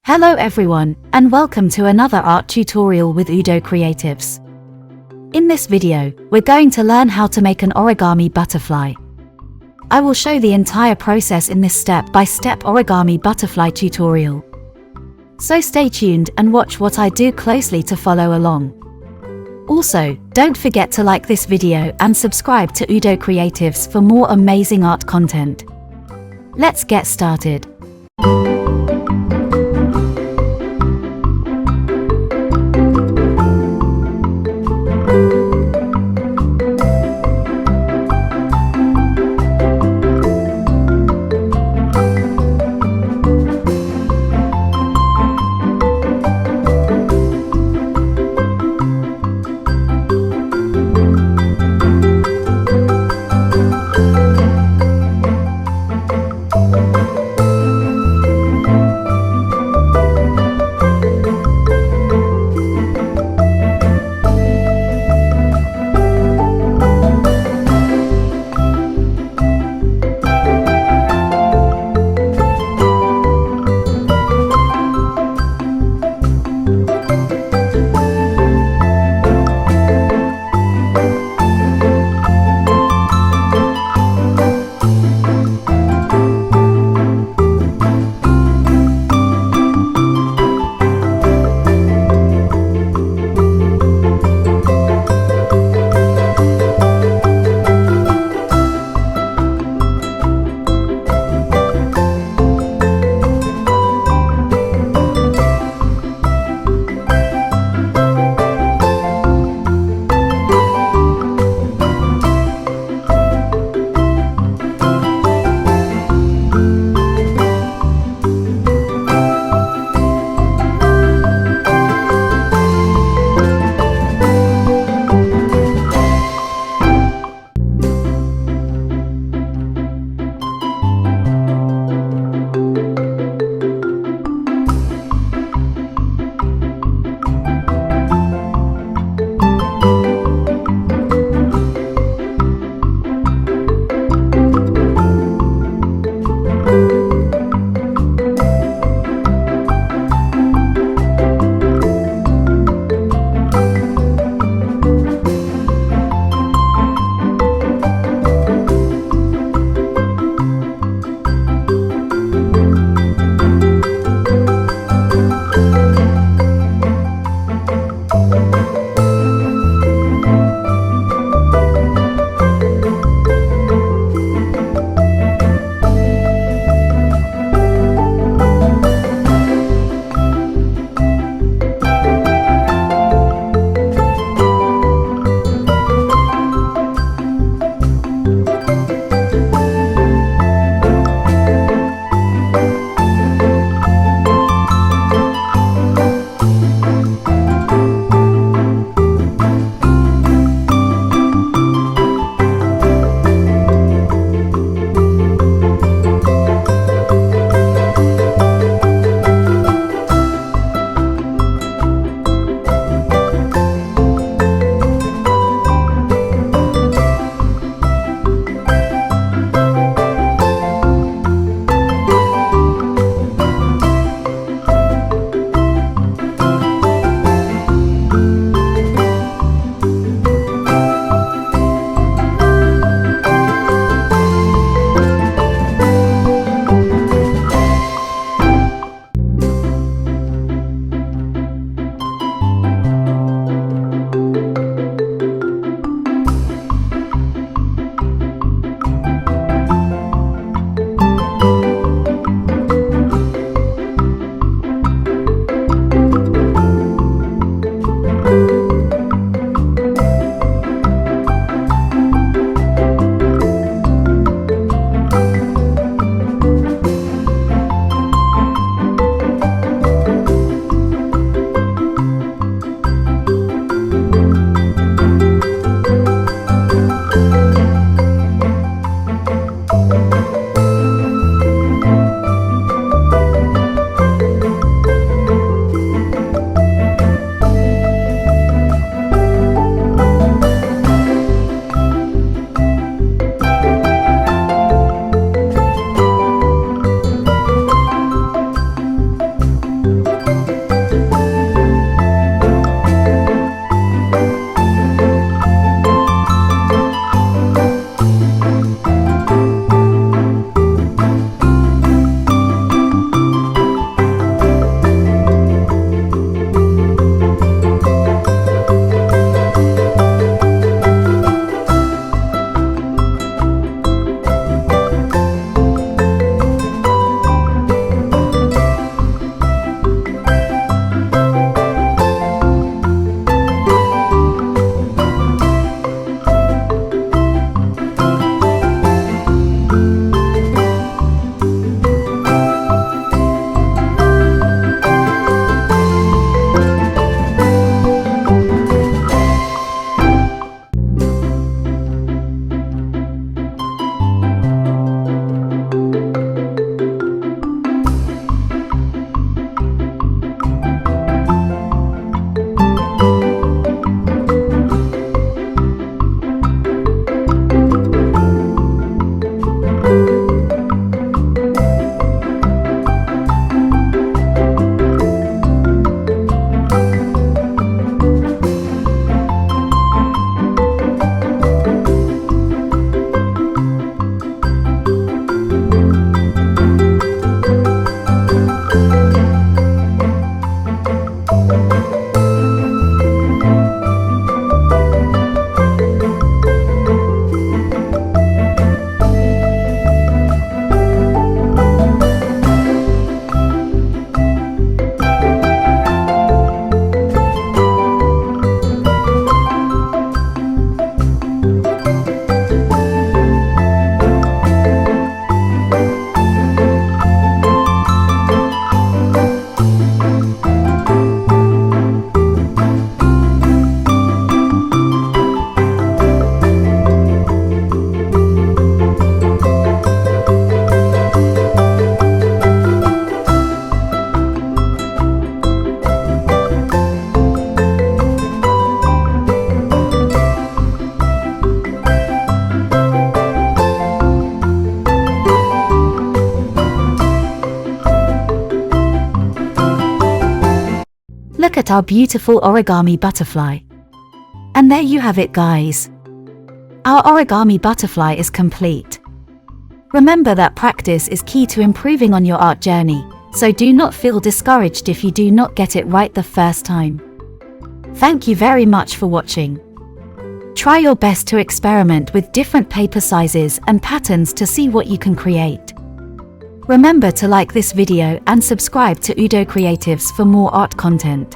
Hello everyone, and welcome to another art tutorial with Udo Creatives. In this video, we're going to learn how to make an origami butterfly. I will show the entire process in this step-by-step origami butterfly tutorial. So stay tuned and watch what I do closely to follow along. Also, don't forget to like this video and subscribe to Udo Creatives for more amazing art content. Let's get started. Look at our beautiful origami butterfly. And there you have it, guys. Our origami butterfly is complete. Remember that practice is key to improving on your art journey, so do not feel discouraged if you do not get it right the first time. Thank you very much for watching. Try your best to experiment with different paper sizes and patterns to see what you can create. Remember to like this video and subscribe to Udo Creatives for more art content.